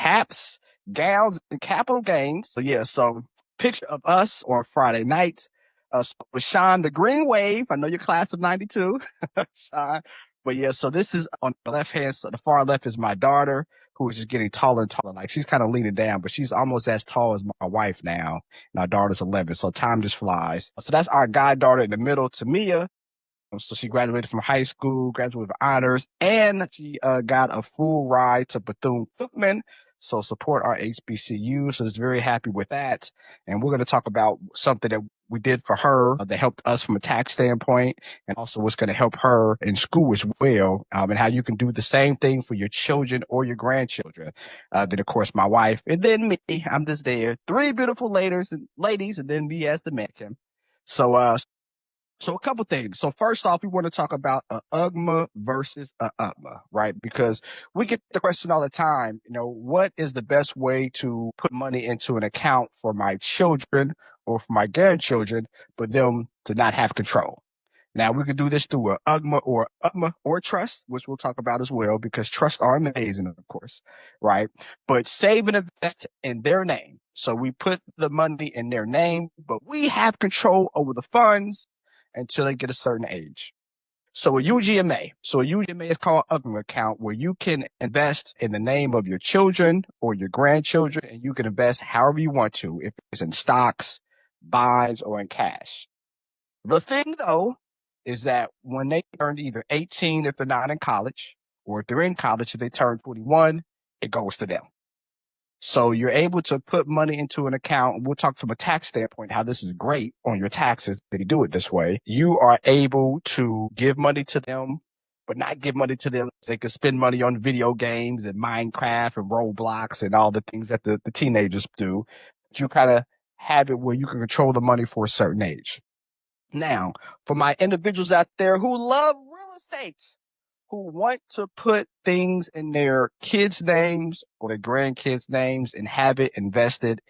caps, gowns, and capital gains. So yeah, so picture of us on Friday night. With Sean, the Green Wave. I know your class of 92, Sean. But yeah, so this is on the left hand side. The far left is my daughter, who is just getting taller and taller. Like she's kind of leaning down, but she's almost as tall as my wife now. And our daughter's 11. So time just flies. So that's our goddaughter in the middle, Tamia. So she graduated from high school, graduated with honors, and she got a full ride to Bethune-Cookman. So support our HBCU. So just very happy with that. And we're going to talk about something that we did for her that helped us from a tax standpoint, and also what's going to help her in school as well, and how you can do the same thing for your children or your grandchildren. Then of course my wife, and then me. I'm just there. Three beautiful ladies, and then me as the mentor. So a couple things. So first off, we want to talk about a UGMA versus a UTMA, right? Because we get the question all the time, what is the best way to put money into an account for my children or for my grandchildren, but them to not have control? Now we could do this through a UGMA or UTMA or trust, which we'll talk about as well, because trusts are amazing, of course, right? But save and invest in their name. So we put the money in their name, but we have control over the funds until they get a certain age. So a UGMA. So a UGMA is called an UGMA account, where you can invest in the name of your children or your grandchildren, and you can invest however you want to, if it's in stocks, bonds, or in cash. The thing though is that when they turn either 18 if they're not in college, or if they're in college if they turn 21, it goes to them. So you're able to put money into an account. We'll talk from a tax standpoint how this is great on your taxes that you do it this way. You are able to give money to them, but not give money to them so they can spend money on video games and Minecraft and Roblox and all the things that the teenagers do. But you kind of have it where you can control the money for a certain age. Now, for my individuals out there who love real estate, who want to put things in their kids' names or their grandkids' names and have it invested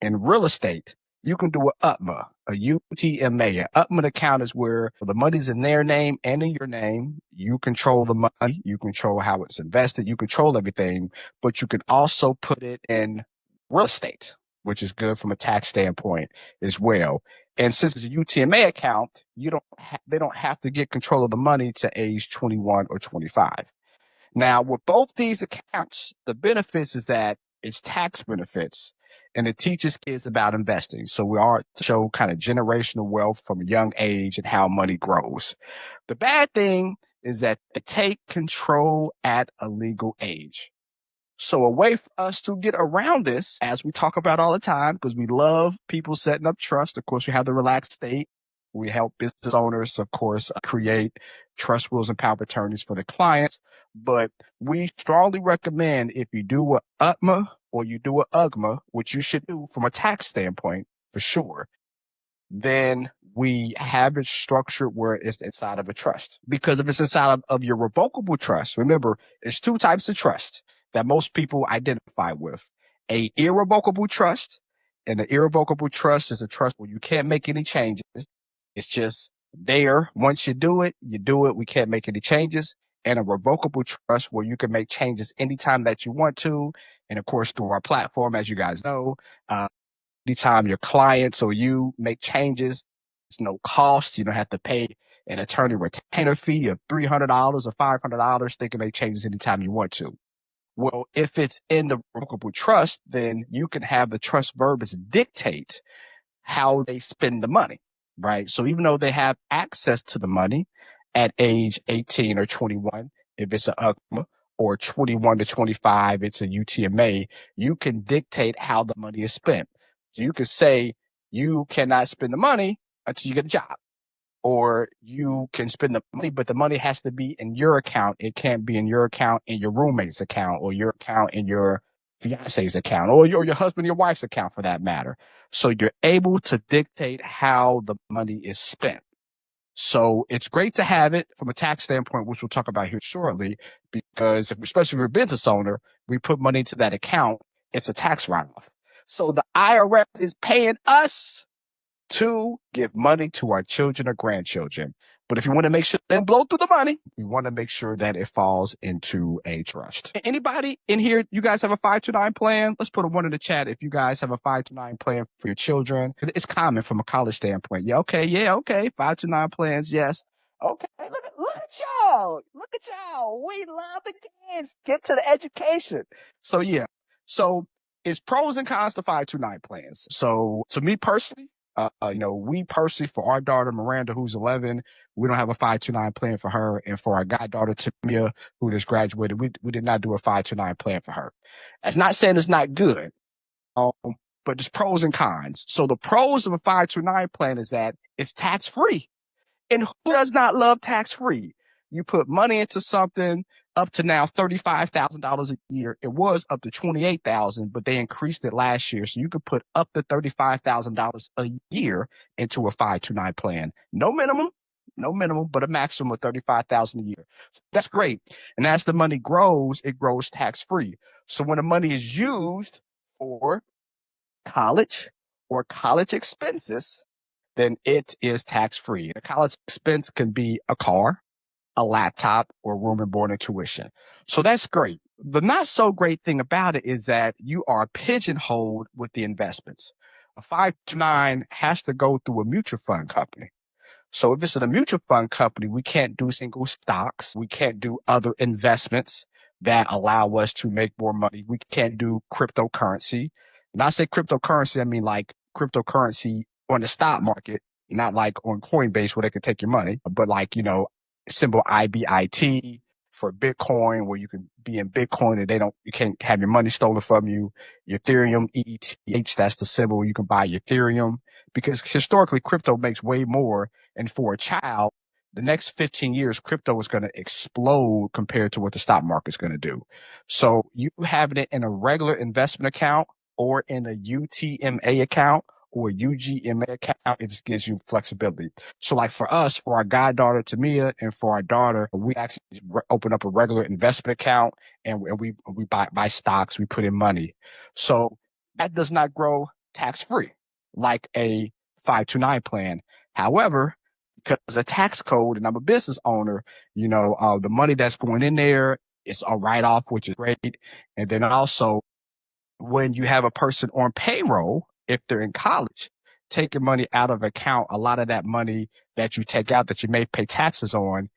in real estate, you can do a UTMA, a UTMA. An UTMA account is where the money's in their name and in your name. You control the money. You control how it's invested. You control everything, but you can also put it in real estate, which is good from a tax standpoint as well. And since it's a UTMA account, they don't have to get control of the money to age 21 or 25. Now, with both these accounts, the benefits is that it's tax benefits, and it teaches kids about investing. So we are to show kind of generational wealth from a young age and how money grows. The bad thing is that they take control at a legal age. So a way for us to get around this, as we talk about all the time, because we love people setting up trust. Of course, we have the relaxed state. We help business owners, of course, create trust wills and power of attorneys for the clients. But we strongly recommend, if you do a UTMA or you do a UGMA, which you should do from a tax standpoint for sure, then we have it structured where it's inside of a trust. Because if it's inside of your revocable trust, remember, there's two types of trust that most people identify with: a irrevocable trust. And the irrevocable trust is a trust where you can't make any changes. It's just there. Once you do it, you do it. We can't make any changes. And a revocable trust where you can make changes anytime that you want to. And of course, through our platform, as you guys know, anytime your clients or you make changes, it's no cost. You don't have to pay an attorney retainer fee of $300 or $500. They can make changes anytime you want to. Well, if it's in the revocable trust, then you can have the trust verbiage dictate how they spend the money, right? So even though they have access to the money at age 18 or 21, if it's a UGMA, or 21 to 25, it's a UTMA, you can dictate how the money is spent. So you could say you cannot spend the money until you get a job. Or you can spend the money, but the money has to be in your account. It can't be in your account, in your roommate's account, or your account in your fiance's account, or your husband, your wife's account for that matter. So you're able to dictate how the money is spent. So it's great to have it from a tax standpoint, which we'll talk about here shortly, because especially if you're a business owner, we put money into that account, it's a tax write-off. So the IRS is paying us to give money to our children or grandchildren. But if you want to make sure they don't blow through the money, you want to make sure that it falls into a trust. Anybody in here, you guys have a 529 plan? Let's put a one in the chat if you guys have a 529 plan for your children. It's common from a college standpoint. Yeah, okay. 529 plans, yes. Okay, look at y'all. Look at y'all. We love the kids. Get to the education. So yeah. So it's pros and cons to 529 plans. So to me personally, we personally, for our daughter Miranda, who's 11, we don't have a 529 plan for her, and for our goddaughter Tamia, who just graduated, we did not do a 529 plan for her. That's not saying it's not good, um, but there's pros and cons. So the pros of a 529 plan is that it's tax free. And who does not love tax free? You put money into something up to now $35,000 a year. It was up to $28,000, but they increased it last year. So you could put up to $35,000 a year into a 529 plan. No minimum, but a maximum of $35,000 a year. So that's great. And as the money grows, it grows tax free. So when the money is used for college or college expenses, then it is tax free. A college expense can be a car, a laptop, or room and board and tuition. So that's great. The not so great thing about it is that you are pigeonholed with the investments. A 529 has to go through a mutual fund company. So if it's in a mutual fund company, we can't do single stocks. We can't do other investments that allow us to make more money. We can't do cryptocurrency. When I say cryptocurrency, I mean like cryptocurrency on the stock market, not like on Coinbase where they can take your money, but like, symbol IBIT for Bitcoin, where you can be in Bitcoin and you can't have your money stolen from you. Ethereum, ETH, that's the symbol where you can buy Ethereum, because historically crypto makes way more. And for a child, the next 15 years, crypto is going to explode compared to what the stock market is going to do. So you having it in a regular investment account or in a UTMA account or a UGMA account, it just gives you flexibility. So like for us, for our goddaughter Tamia and for our daughter, we actually open up a regular investment account and we buy stocks, we put in money. So that does not grow tax free like a 529 plan. However, because of tax code and I'm a business owner, the money that's going in there is a write off, which is great. And then also when you have a person on payroll, if they're in college, taking money out of account, a lot of that money that you take out that you may pay taxes on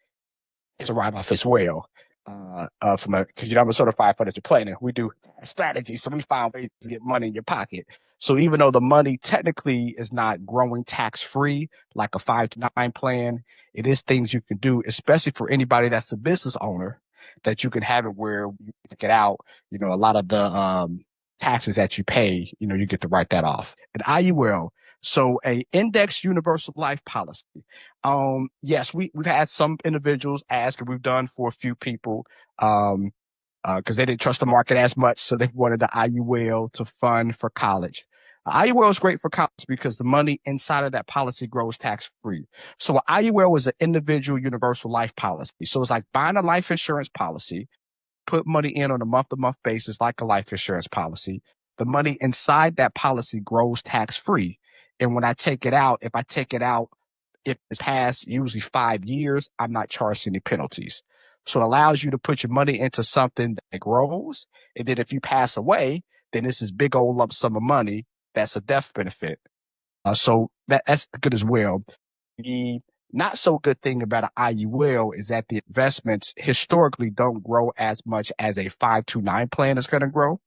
is a write off as well. Because I'm a certified financial planner, we do strategy, so we find ways to get money in your pocket. So even though the money technically is not growing tax free like a 529 plan, it is things you can do, especially for anybody that's a business owner, that you can have it where you get out. A lot of the taxes that you pay, you get to write that off. An IUL, so a index universal life policy. Yes, we've had some individuals ask, and we've done for a few people, because they didn't trust the market as much, so they wanted the IUL to fund for college. IUL is great for college because the money inside of that policy grows tax free. So an IUL is an individual universal life policy. So it's like buying a life insurance policy, put money in on a month-to-month basis like a life insurance policy. The money inside that policy grows tax-free. And when I take it out, if it's past usually 5 years, I'm not charged any penalties. So it allows you to put your money into something that grows. And then if you pass away, then this is big old lump sum of money. That's a death benefit. So that's good as well. The not so good thing about an IUL is that the investments historically don't grow as much as a 529 plan is going to grow.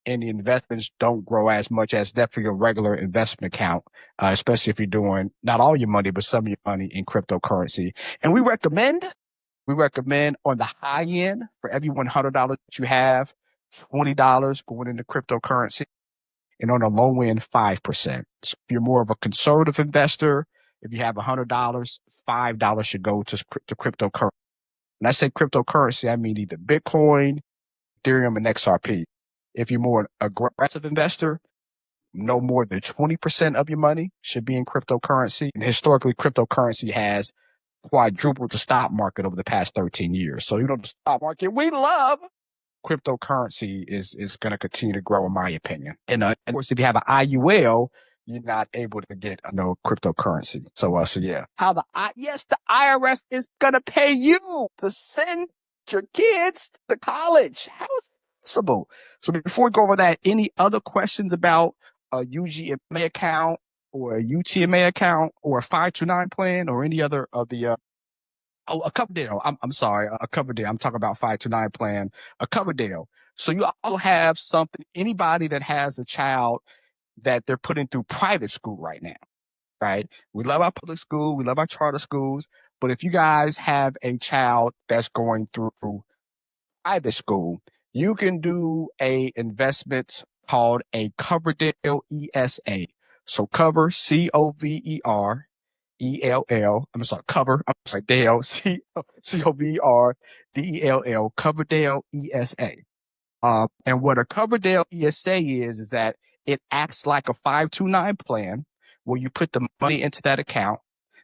And the investments don't grow as much as definitely a regular investment account, especially if you're doing not all your money, but some of your money in cryptocurrency. And we recommend on the high end for every $100 that you have, $20 going into cryptocurrency, and on the low end, 5%. So if you're more of a conservative investor, if you have $100, $5 should go to cryptocurrency. When I say cryptocurrency, I mean either Bitcoin, Ethereum, and XRP. If you're more an aggressive investor, no more than 20% of your money should be in cryptocurrency. And historically, cryptocurrency has quadrupled the stock market over the past 13 years. So, the stock market we love, cryptocurrency is going to continue to grow, in my opinion. And of course, if you have an IUL, you're not able to get cryptocurrency. So yeah. How the IRS is gonna pay you to send your kids to college. How is it possible? So before we go over that, any other questions about a UGMA account or a UTMA account or a 529 plan or any other of the oh, a cover deal. I'm sorry, a cover deal. I'm talking about 529 plan, a cover deal. So you also have something, anybody that has a child that they're putting through private school right now, right? We love our public school, we love our charter schools, but if you guys have a child that's going through private school, you can do a investment called a Coverdale ESA. So cover COVERELL. I'm sorry, cover. I'm sorry, Dale COVERDELL. Coverdale ESA. And what a Coverdale ESA is that it acts like a 529 plan where you put the money into that account.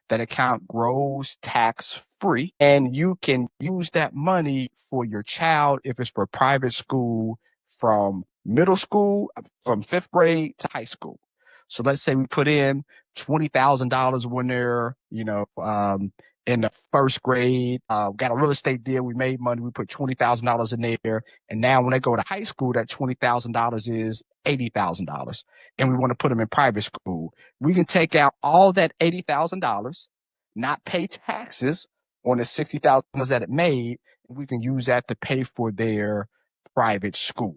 That account grows tax free, and you can use that money for your child if it's for private school from middle school, from fifth grade to high school. So let's say we put in $20,000 when they're, in the first grade, got a real estate deal. We made money. We put $20,000 in there. And now when they go to high school, that $20,000 is $80,000. And we want to put them in private school. We can take out all that $80,000, not pay taxes on the $60,000 that it made. And we can use that to pay for their private school.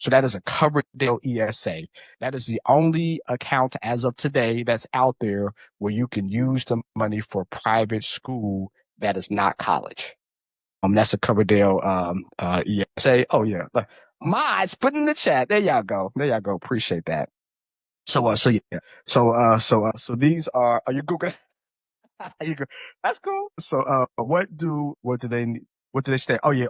So that is a Coverdale ESA. That is the only account as of today that's out there where you can use the money for private school that is not college. That's a Coverdale ESA. Oh yeah, mods put in the chat. There y'all go. There y'all go. Appreciate that. So yeah. So these are you Google? That's cool. So what do they say? Oh yeah.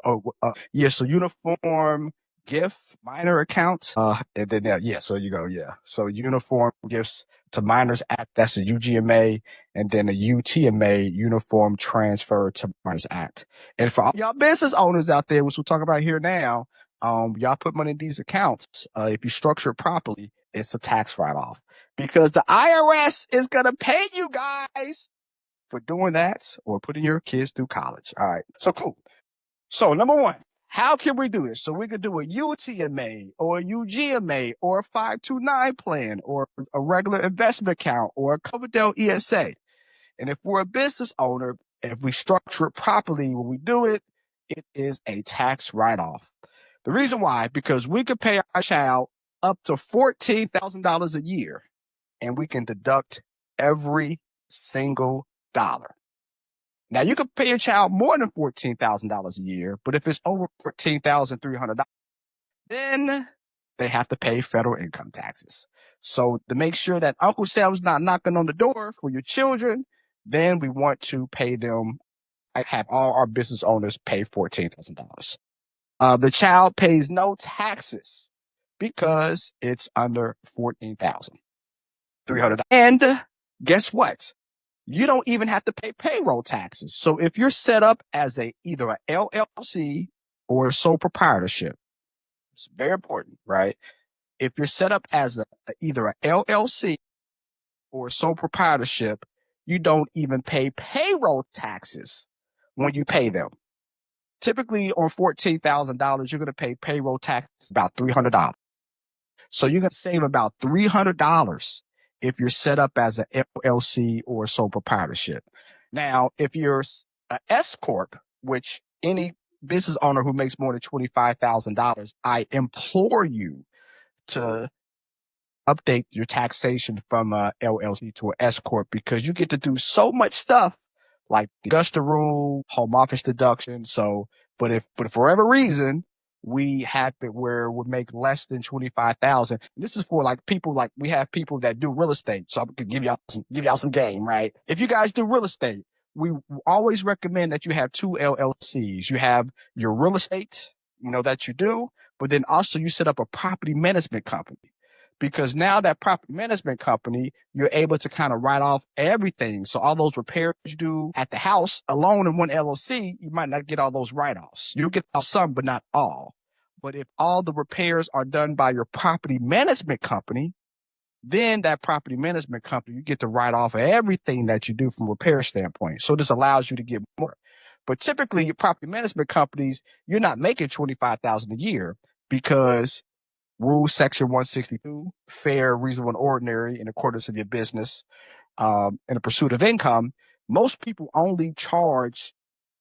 Yeah. So uniform gifts, minor accounts. And then yeah. So you go. Yeah. So uniform gifts to minors act. That's a UGMA, and then a UTMA, uniform transfer to minors act. And for all y'all business owners out there, which we'll talk about here now, y'all put money in these accounts. If you structure it properly, it's a tax write-off because the IRS is gonna pay you guys for doing that or putting your kids through college. All right. So cool. So number one, how can we do this? So we could do a UTMA or a UGMA or a 529 plan or a regular investment account or a Coverdale ESA. And if we're a business owner, if we structure it properly when we do it, it is a tax write-off. The reason why, because we could pay our child up to $14,000 a year and we can deduct every single dollar. Now you could pay your child more than $14,000 a year, but if it's over $14,300, then they have to pay federal income taxes. So to make sure that Uncle Sam's not knocking on the door for your children, then we want to pay them. I have all our business owners pay $14,000. The child pays no taxes because it's under $14,300. And guess what? You don't even have to pay payroll taxes. So if you're set up as either a LLC or a sole proprietorship, it's very important, right? If you're set up as either a LLC or a sole proprietorship, you don't even pay payroll taxes when you pay them. Typically on $14,000, you're going to pay payroll taxes about $300. So you're going to save about $300 if you're set up as an LLC or a sole proprietorship. Now, if you're an S Corp, which any business owner who makes more than $25,000, I implore you to update your taxation from a LLC to an S Corp because you get to do so much stuff like the Augusta rule, home office deduction. But if for whatever reason we have it where we make less than 25,000, this is for like people like we have people that do real estate. So I could give y'all some game, right? If you guys do real estate, we always recommend that you have two LLCs. You have your real estate, that you do, but then also you set up a property management company because now that property management company, you're able to kind of write off everything. So all those repairs you do at the house alone in one LLC, you might not get all those write-offs. You'll get some, but not all. But if all the repairs are done by your property management company, Then that property management company, you get to write off everything that you do from a repair standpoint. So this allows you to get more. But typically, your property management companies, you're not making 25,000 a year because Rule Section 162, fair, reasonable, and ordinary in accordance with your business, in the pursuit of income. Most people only charge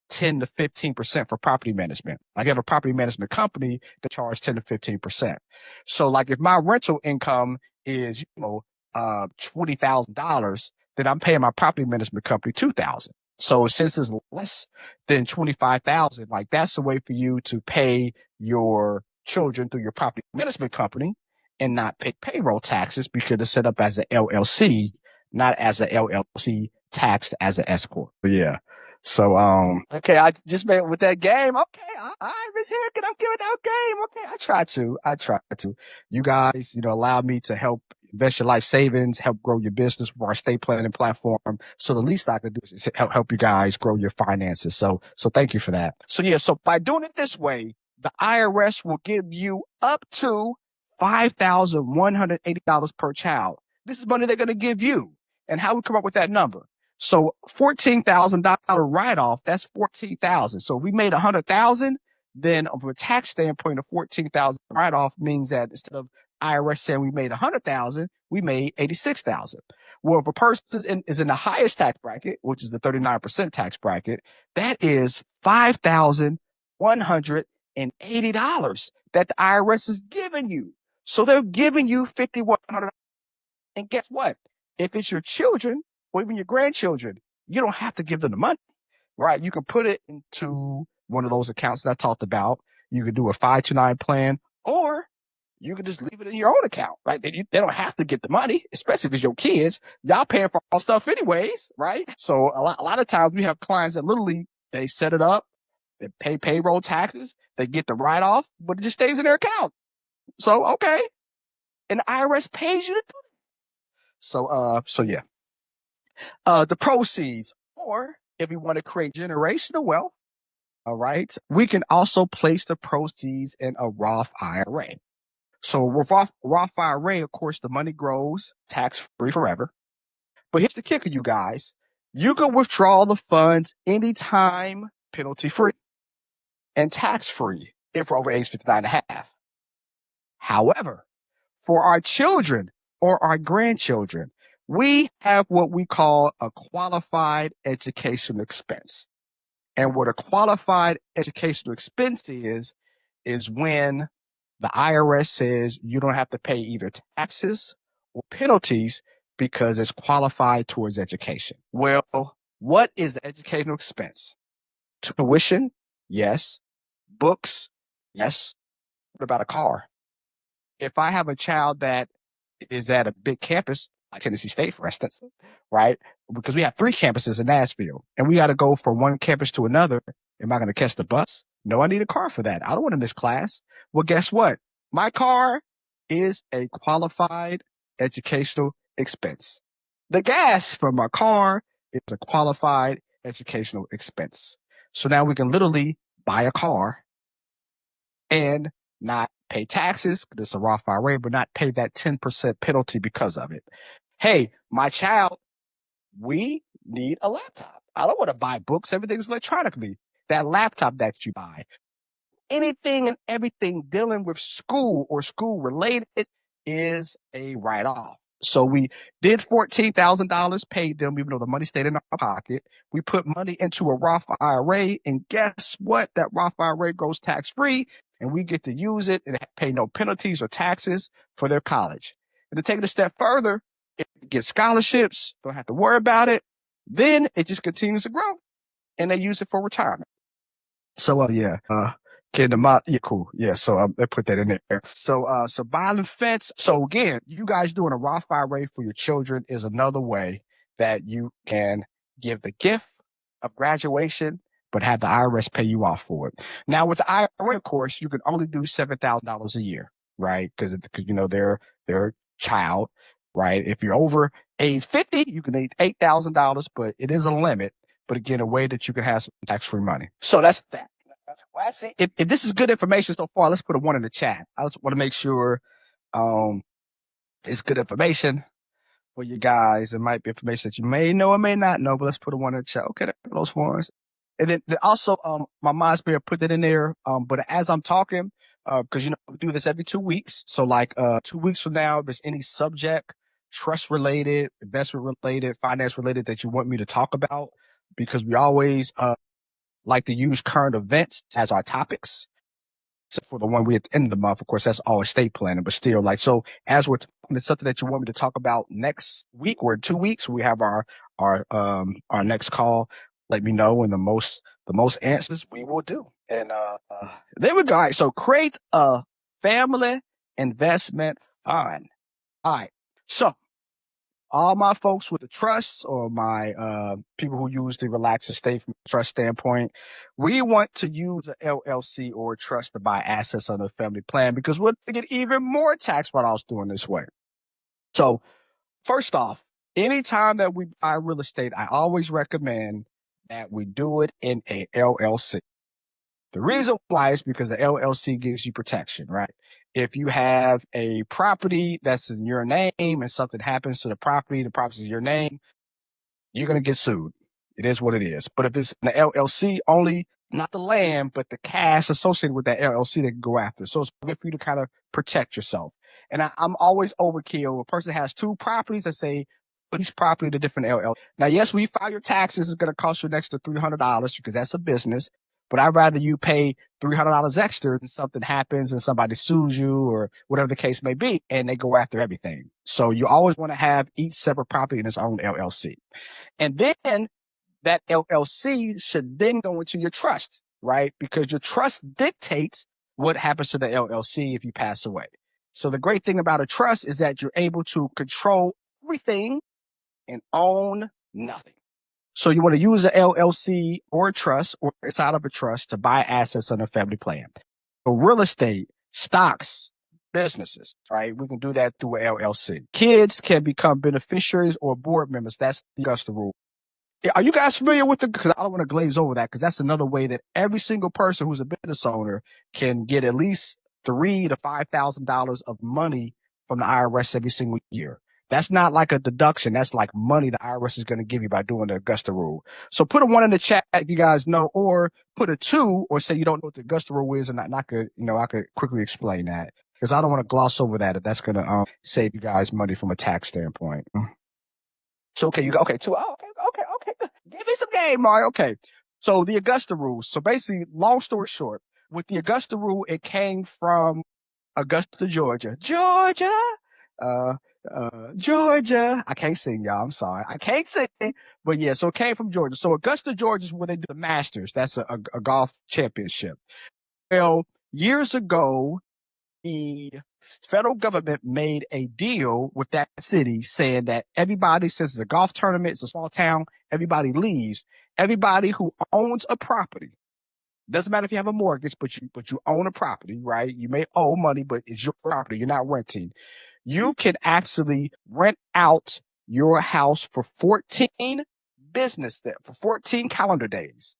10 to 15% for property management. Like you have a property management company that charge 10 to 15%. So like if my rental income is, $20,000, then I'm paying my property management company 2,000. So since it's less than 25,000, like that's a way for you to pay your children through your property management company and not pay payroll taxes because it's set up as an LLC, not as an LLC taxed as an S corp. But yeah. So okay, I just made with that game. Okay, I Miss Harrigan, I'm giving out game. Okay, I try to. You guys, allow me to help invest your life savings, help grow your business with our estate planning platform. So the least I could do is help you guys grow your finances. So thank you for that. So yeah, so by doing it this way, the IRS will give you up to $5,180 per child. This is money they're going to give you. And how we come up with that number? So $14,000 write-off, that's 14,000. So if we made 100,000, then from a tax standpoint, a 14,000 write-off means that instead of IRS saying we made 100,000, we made 86,000. Well, if a person is in the highest tax bracket, which is the 39% tax bracket, that is $5,180 that the IRS is giving you. So they're giving you $5,100. And guess what? If it's your children or even your grandchildren, you don't have to give them the money, right? You can put it into one of those accounts that I talked about. You could do a 529 plan, or you can just leave it in your own account, right? They don't have to get the money, especially if it's your kids. Y'all paying for all stuff anyways, right? So a lot of times we have clients that literally, they set it up, they pay payroll taxes, they get the write off, but it just stays in their account. So, okay. And the IRS pays you to do it. So yeah. The proceeds, or if we want to create generational wealth, all right, we can also place the proceeds in a Roth IRA. So Roth IRA, of course, the money grows tax free forever. But here's the kicker, you guys. You can withdraw the funds anytime, penalty free and tax free if we're over age 59 and a half. However, for our children or our grandchildren, we have what we call a qualified educational expense. And what a qualified educational expense is when the IRS says you don't have to pay either taxes or penalties because it's qualified towards education. Well, what is educational expense? Tuition? Yes. Books? Yes. What about a car? If I have a child that is at a big campus, like Tennessee State, for instance, right? Because we have 3 campuses in Nashville and we got to go from one campus to another. Am I going to catch the bus? No, I need a car for that. I don't want to miss class. Well, guess what? My car is a qualified educational expense. The gas for my car is a qualified educational expense. So now we can literally buy a car and not pay taxes, because it's a Roth IRA, but not pay that 10% penalty because of it. Hey, my child, we need a laptop. I don't want to buy books. Everything's electronically. That laptop that you buy, anything and everything dealing with school or school related is a write-off. So we did $14,000, paid them, even though the money stayed in our pocket. We put money into a Roth IRA, and guess what? That Roth IRA goes tax-free, and we get to use it and pay no penalties or taxes for their college. And to take it a step further, if it gets scholarships, don't have to worry about it. Then it just continues to grow, and they use it for retirement. So yeah, yeah, cool. Yeah, so they put that in there. So violent fence. So again, you guys doing a Roth IRA for your children is another way that you can give the gift of graduation, but have the IRS pay you off for it. Now with the IRA, of course, you can only do $7,000 a year, right? Because they're a child, right? If you're over age 50, you can need $8,000, but it is a limit. But again, a way that you can have some tax-free money. So that's that. Well, actually, if this is good information so far, let's put a 1 in the chat. I just want to make sure It's good information for you guys. It might be information that you may know or may not know, but let's put a one in the chat. Okay, those ones. And then also, my mind spirit put that in there. But as I'm talking, because we do this every 2 weeks. So like 2 weeks from now, if there's any subject, trust related, investment related, finance related that you want me to talk about, because we always like to use current events as our topics. Except for the one we at the end of the month, of course, that's all estate planning, but still, like, so as we're talking, it's something that you want me to talk about next week or in 2 weeks, we have our next call. Let me know, and the most answers we will do. And there we go. All right, so create a family investment fund. All right, so all my folks with the trusts or my people who use the relax estate from a trust standpoint, we want to use an LLC or a trust to buy assets under a family plan because we'll get even more tax write-offs doing this way. So first off, anytime that we buy real estate, I always recommend that we do it in a LLC. The reason why is because the LLC gives you protection, right? If you have a property that's in your name and something happens to the property's in your name, you're going to get sued. It is what it is. But if it's an LLC, only not the land, but the cash associated with that LLC they can go after. So it's good for you to kind of protect yourself. And I'm always overkill. A person has two properties, I say, put each property to different LLC. Now, yes, when you file your taxes, it's going to cost you an extra $300 because that's a business. But I'd rather you pay $300 extra than something happens and somebody sues you or whatever the case may be, and they go after everything. So you always want to have each separate property in its own LLC. And then that LLC should then go into your trust, right? Because your trust dictates what happens to the LLC if you pass away. So the great thing about a trust is that you're able to control everything and own nothing. So you want to use an LLC or a trust or inside of a trust to buy assets on a family plan. For real estate, stocks, businesses, right? We can do that through an LLC. Kids can become beneficiaries or board members. That's the Augusta rule. Are you guys familiar with the? Because I don't want to glaze over that because that's another way that every single person who's a business owner can get at least $3,000 to $5,000 of money from the IRS every single year. That's not like a deduction. That's like money the IRS is going to give you by doing the Augusta rule. So put a one in the chat if you guys know, or put a two, or say you don't know what the Augusta rule is, and I could quickly explain that because I don't want to gloss over that if that's going to save you guys money from a tax standpoint. So okay, you go okay, two. Oh, okay. Give me some game, Mario. Okay. So the Augusta rules. So basically, long story short, with the Augusta rule, it came from Augusta, Georgia. Uh, Georgia. I can't sing, y'all. I'm sorry. I can't sing. But yeah, so it came from Georgia. So Augusta, Georgia is where they do the Masters. That's a golf championship. Well, years ago, the federal government made a deal with that city saying that everybody, since it's a golf tournament, it's a small town, everybody leaves. Everybody who owns a property, doesn't matter if you have a mortgage, but you own a property, right? You may owe money, but it's your property. You're not renting. You can actually rent out your house for 14 for 14 calendar days.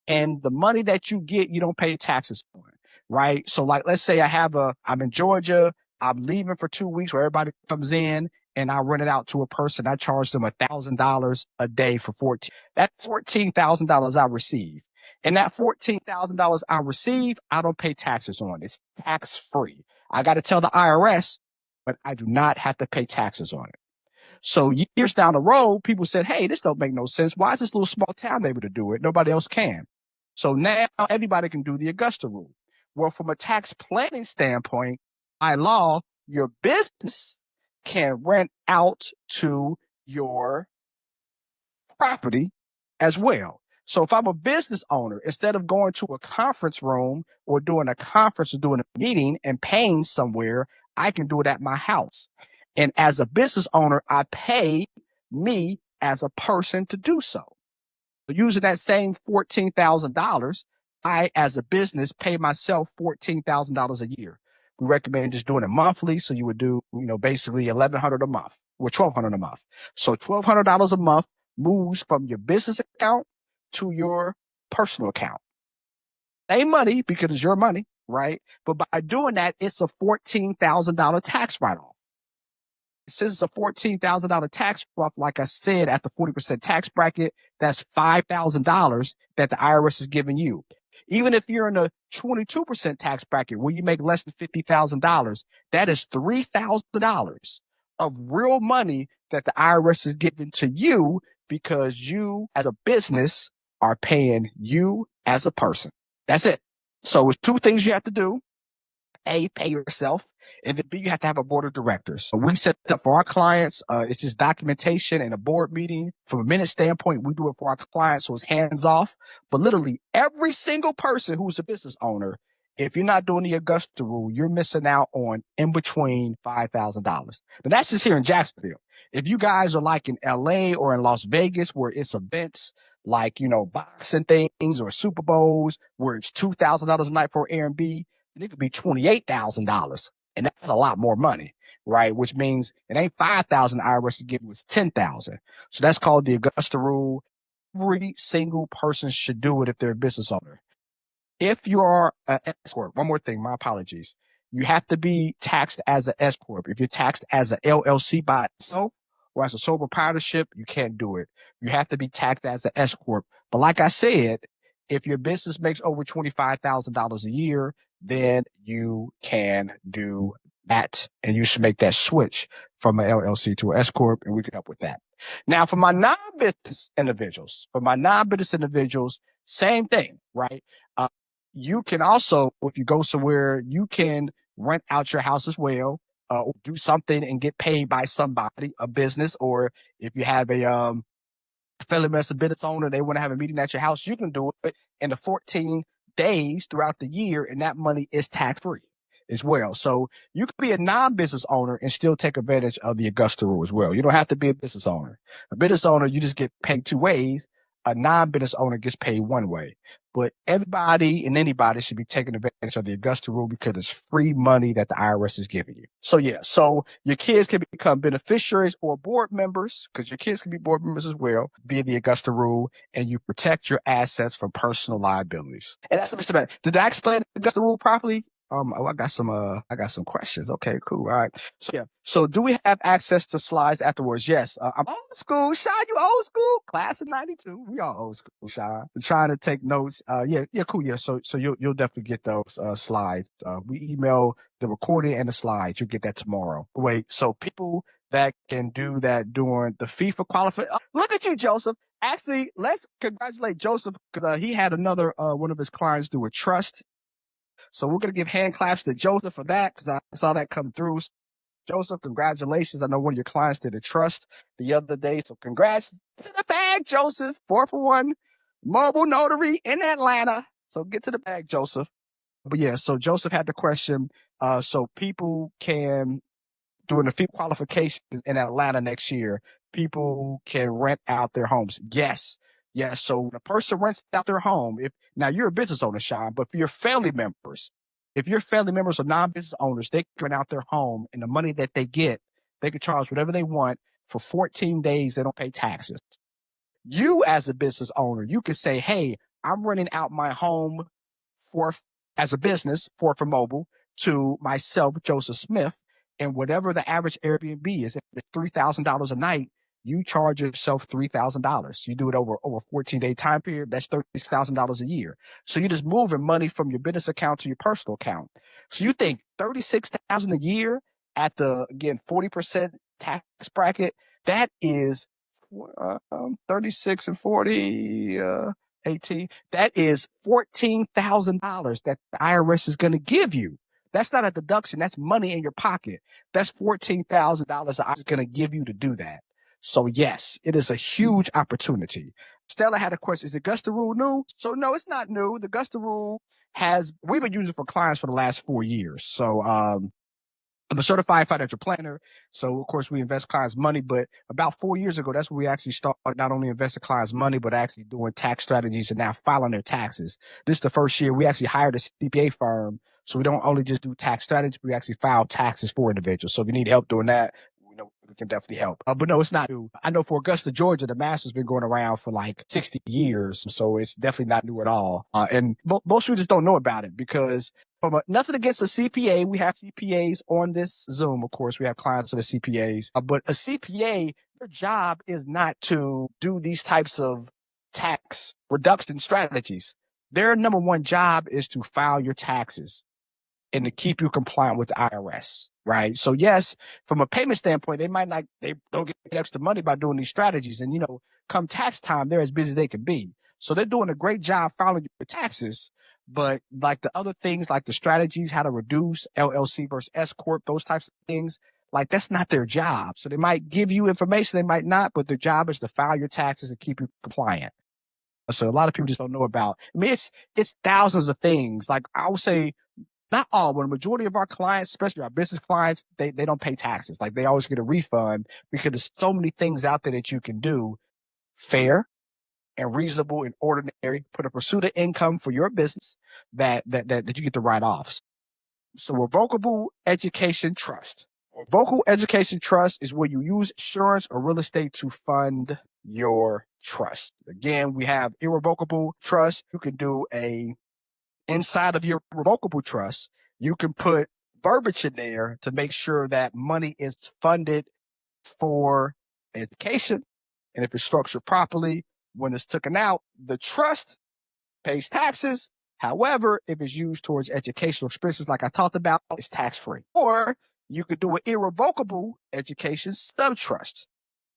And the money that you get, you don't pay taxes on, right? So like, let's say I'm in Georgia, I'm leaving for 2 weeks where everybody comes in and I rent it out to a person. I charge them $1,000 a day for 14. That's $14,000 I receive. And that $14,000 I receive, I don't pay taxes on. It's tax free. I got to tell the IRS, but I do not have to pay taxes on it. So years down the road, people said, hey, this don't make no sense. Why is this little small town able to do it? Nobody else can. So now everybody can do the Augusta rule. Well, from a tax planning standpoint, by law, your business can rent out to your property as well. So if I'm a business owner, instead of going to a conference room or doing a conference or doing a meeting and paying somewhere, I can do it at my house. And as a business owner, I pay me as a person to do so. Using that same $14,000, I, as a business, pay myself $14,000 a year. We recommend just doing it monthly. So you would do, basically $1,100 a month or $1,200 a month. So $1,200 a month moves from your business account to your personal account. Same money because it's your money, right? But by doing that, it's a $14,000 tax write-off. Since it's a $14,000 tax write-off, like I said, at the 40% tax bracket, that's $5,000 that the IRS is giving you. Even if you're in a 22% tax bracket where you make less than $50,000, that is $3,000 of real money that the IRS is giving to you because you, as a business, are paying you as a person. That's it. So it's two things you have to do. A, pay yourself, and then B, you have to have a board of directors. So we set up for our clients. It's just documentation and a board meeting. From a minute standpoint, we do it for our clients, so it's hands off. But literally every single person who's a business owner, if you're not doing the Augusta rule, you're missing out on in between $5,000. Now that's just here in Jacksonville. If you guys are like in LA or in Las Vegas where it's events like, boxing things or Super Bowls where it's $2,000 a night for Airbnb, it could be $28,000, and that's a lot more money, right? Which means it ain't 5,000 IRS to give you, it's 10,000. So that's called the Augusta rule. Every single person should do it if they're a business owner. If you are an S corp, one more thing, my apologies. You have to be taxed as an S corp. If you're taxed as an LLC by itself or as a sole proprietorship, you can't do it. You have to be taxed as an S corp. But like I said, if your business makes over $25,000 a year, then you can do that, and you should make that switch from an LLC to an S corp, and we can help with that. Now, for my non-business individuals, same thing, right? You can also, if you go somewhere, you can rent out your house as well, or do something and get paid by somebody, a business, or if you have a fellow business owner, they want to have a meeting at your house, you can do it in the 14 days throughout the year, and that money is tax-free as well. So you could be a non-business owner and still take advantage of the Augusta rule as well. You don't have to be a business owner. A business owner, you just get paid two ways. A non-business owner gets paid one way. But everybody and anybody should be taking advantage of the Augusta rule because it's free money that the IRS is giving you. So yeah, so your kids can become beneficiaries or board members, because your kids can be board members as well, via the Augusta rule, and you protect your assets from personal liabilities. And that's Mr. Bennett. Did I explain the Augusta rule properly? I got some questions. Okay, cool. All right. So yeah. So do we have access to slides afterwards? Yes. I'm old school. Sean, you old school? Class of 92. We all old school, Sean. I'm trying to take notes. Yeah, cool. Yeah. So you'll definitely get those slides. We email the recording and the slides. You'll get that tomorrow. Wait, so people that can do that during the FIFA qualification. Look at you, Joseph. Actually, let's congratulate Joseph because he had another one of his clients do a trust. So we're going to give hand claps to Joseph for that because I saw that come through. Joseph, congratulations. I know one of your clients did a trust the other day. So congrats to the bag, Joseph. 4-for-1 mobile notary in Atlanta. So get to the bag, Joseph. But yeah, so Joseph had the question. So people can, during the fee qualifications in Atlanta next year, people can rent out their homes. Yes. Yes. So the person rents out their home. Now you're a business owner, Sean, but for your family members, if your family members are non-business owners, they can rent out their home, and the money that they get, they can charge whatever they want for 14 days. They don't pay taxes. You as a business owner, you can say, hey, I'm renting out my home for, as a business, for mobile, to myself, Joseph Smith, and whatever the average Airbnb is, if it's $3,000 a night, you charge yourself $3,000. You do it over a 14-day time period, that's $36,000 a year. So you're just moving money from your business account to your personal account. So you think $36,000 a year at the, again, 40% tax bracket, that is 36 and 40, 18. That is $14,000 that the IRS is going to give you. That's not a deduction. That's money in your pocket. That's $14,000 the IRS is going to give you to do that. So yes, it is a huge opportunity. Stella had a question. Is the Augusta rule new? So no, it's not new. The Augusta rule we've been using it for clients for the last 4 years. So, I'm a certified financial planner. So of course we invest clients' money, but about 4 years ago, that's when we actually started not only investing clients' money, but actually doing tax strategies and now filing their taxes. This is the first year we actually hired a CPA firm. So we don't only just do tax strategies, we actually file taxes for individuals. So if you need help doing that, we can definitely help. But no, it's not new. I know for Augusta, Georgia, the master's been going around for like 60 years. So it's definitely not new at all. And most people just don't know about it because Nothing against a CPA. We have CPAs on this Zoom, of course. We have clients that are CPAs. But a CPA, their job is not to do these types of tax reduction strategies. Their number one job is to file your taxes and to keep you compliant with the IRS, right? So yes, from a payment standpoint, they don't get extra money by doing these strategies. And come tax time, they're as busy as they can be. So they're doing a great job filing your taxes. But like the other things, like the strategies, how to reduce LLC versus S corp, those types of things, like that's not their job. So they might give you information, they might not, but their job is to file your taxes and keep you compliant. So a lot of people just don't know about. I mean, it's thousands of things. Like I would say, not all, but a majority of our clients, especially our business clients, they don't pay taxes. Like they always get a refund because there's so many things out there that you can do fair and reasonable and ordinary, put a pursuit of income for your business that you get to write off. So revocable education trust. Revocable education trust is where you use insurance or real estate to fund your trust. Again, we have irrevocable trust. You can do inside of your revocable trust, you can put verbiage in there to make sure that money is funded for education. And if it's structured properly, when it's taken out, the trust pays taxes. However, if it's used towards educational expenses, like I talked about, it's tax free. Or you could do an irrevocable education subtrust.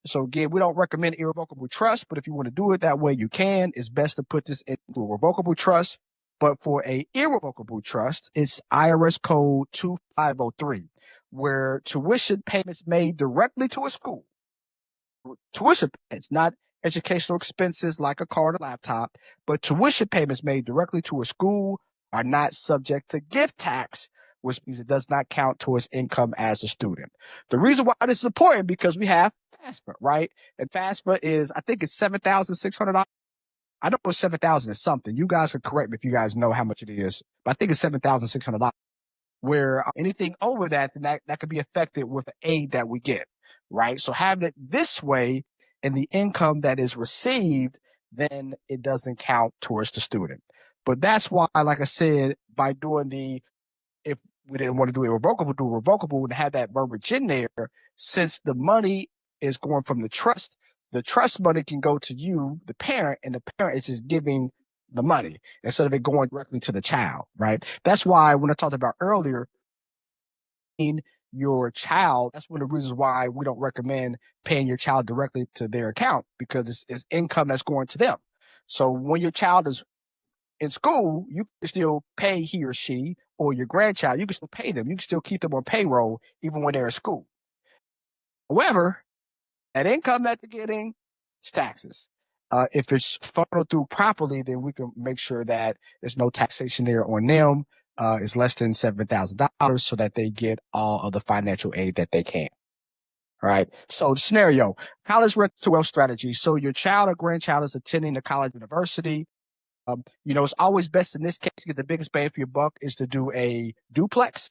So again, we don't recommend irrevocable trust, but if you want to do it that way, you can. It's best to put this into a revocable trust. But for a irrevocable trust, it's IRS code 2503, where tuition payments made directly to a school. Tuition payments, not educational expenses like a car or laptop, but tuition payments made directly to a school are not subject to gift tax, which means it does not count towards income as a student. The reason why this is important because we have FAFSA, right? And FAFSA is, I think it's $7,600. I know it's 7,000 is something. You guys can correct me if you guys know how much it is, but I think it's $7,600. Where anything over that, then that could be affected with the aid that we get, right? So having it this way and the income that is received, then it doesn't count towards the student. But that's why, like I said, by doing if we didn't want to do irrevocable and have that verbiage in there, since the money is going from the trust money can go to you, the parent, and the parent is just giving the money instead of it going directly to the child, right? That's why when I talked about earlier, in your child, that's one of the reasons why we don't recommend paying your child directly to their account because it's income that's going to them. So when your child is in school, you can still pay he or she or your grandchild. You can still pay them. You can still keep them on payroll even when they're in school. However, that income that they're getting is taxes. If it's funneled through properly, then we can make sure that there's no taxation there on them. It's less than $7,000 so that they get all of the financial aid that they can. All right. So the scenario, college rental wealth strategy. So your child or grandchild is attending the college university. It's always best in this case to get the biggest bang for your buck is to do a duplex,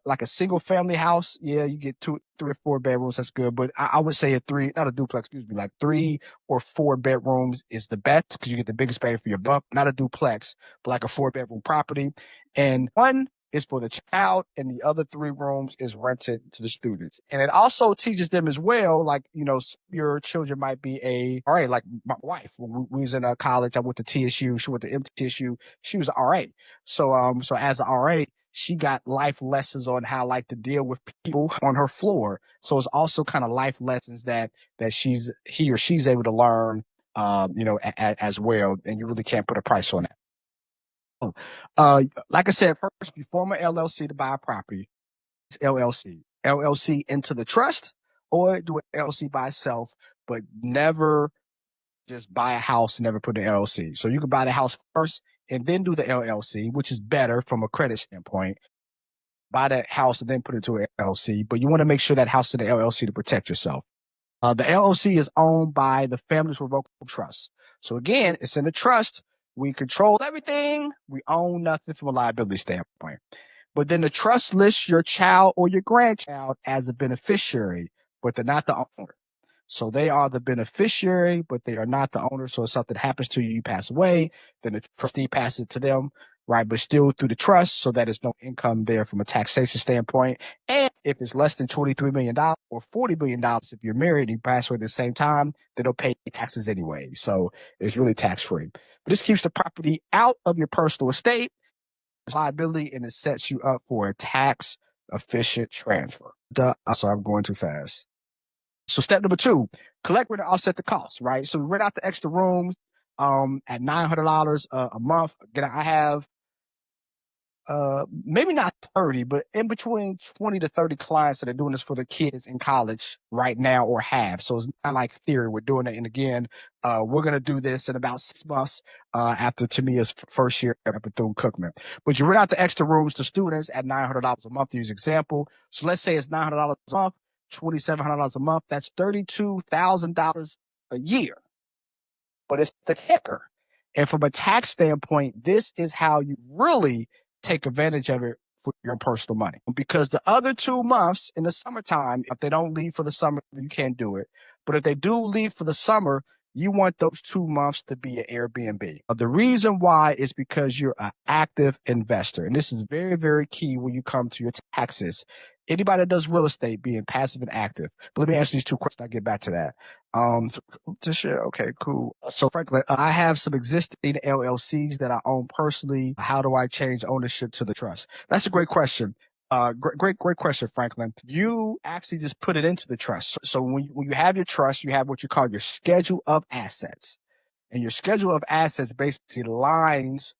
like a single family house. Yeah, you get 2, 3 or 4 bedrooms. That's good. But I would say not a duplex, excuse me, like 3 or 4 bedrooms is the best because you get the biggest bang for your buck. Not a duplex, but like a 4-bedroom property. And one is for the child and the other 3 rooms is rented to the students. And it also teaches them as well, like, your children might be all right, like my wife, when we was in college, I went to TSU, she went to MTSU, she was an RA. So as an RA, she got life lessons on how like to deal with people on her floor. So it's also kind of life lessons that he or she's able to learn, as well. And you really can't put a price on that. Like I said, first, you form an LLC to buy a property. It's LLC into the trust, or do an LLC by itself, but never just buy a house and never put an LLC. So you can buy the house first and then do the LLC, which is better from a credit standpoint. Buy that house and then put it to an LLC, but you want to make sure that house is an LLC to protect yourself. The LLC is owned by the family's revocable trust. So again, it's in the trust. We control everything. We own nothing from a liability standpoint. But then the trust lists your child or your grandchild as a beneficiary, but they're not the owner. So they are the beneficiary, but they are not the owner. So if something happens to you, you pass away, then the trustee passes it to them. right? But still through the trust so that there's no income there from a taxation standpoint. And if it's less than $23 million or $40 million, if you're married and you pass away at the same time, they don't pay taxes anyway. So it's really tax free. But this keeps the property out of your personal estate liability and it sets you up for a tax efficient transfer. So I'm going too fast. So step number 2, collect rent and offset the cost, right? So we rent out the extra rooms at $900 a month. Again, I have maybe not 30, but in between 20 to 30 clients that are doing this for their kids in college right now or have. So it's not like theory. We're doing it. And again, we're going to do this in about 6 months after Tamia's first year at Bethune-Cookman. But you rent out the extra rooms to students at $900 a month, to use example. So let's say it's $900 a month, $2,700 a month. That's $32,000 a year. But it's the kicker. And from a tax standpoint, this is how you really take advantage of it for your personal money. Because the other 2 months in the summertime, if they don't leave for the summer, you can't do it. But if they do leave for the summer, you want those 2 months to be an Airbnb. The reason why is because you're an active investor. And this is very, very key when you come to your taxes. Anybody that does real estate being passive and active. But let me answer these 2 questions. I'll get back to that. To share. Okay, cool. So Franklin, I have some existing LLCs that I own personally. How do I change ownership to the trust? That's a great question. Great question, Franklin. You actually just put it into the trust. So when you have your trust, you have what you call your schedule of assets. And your schedule of assets basically lines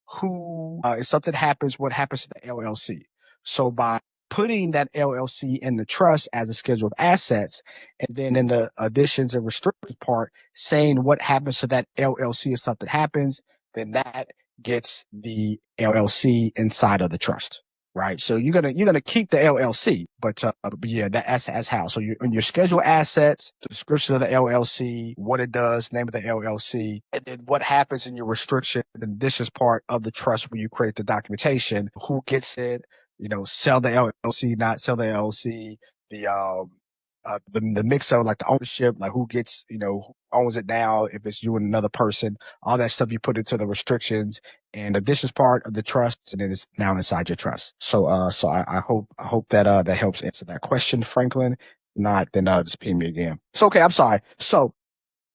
who, if something happens, what happens to the LLC. So by putting that LLC in the trust as a schedule of assets, and then in the additions and restrictions part, saying what happens to that LLC if something happens, then that gets the LLC inside of the trust. Right. So you're gonna keep the LLC, but yeah, that's how. So you in your schedule assets, the description of the LLC, what it does, name of the LLC, and then what happens in your restriction. And this is part of the trust where you create the documentation, who gets it, sell the LLC, not sell the LLC, the mix of like the ownership, like who gets, who owns it now, if it's you and another person, all that stuff you put into the restrictions, and this is part of the trust, and then it's now inside your trust. So, I hope that that helps answer that question, Franklin. Not, then just ping me again. So, okay, I'm sorry. So,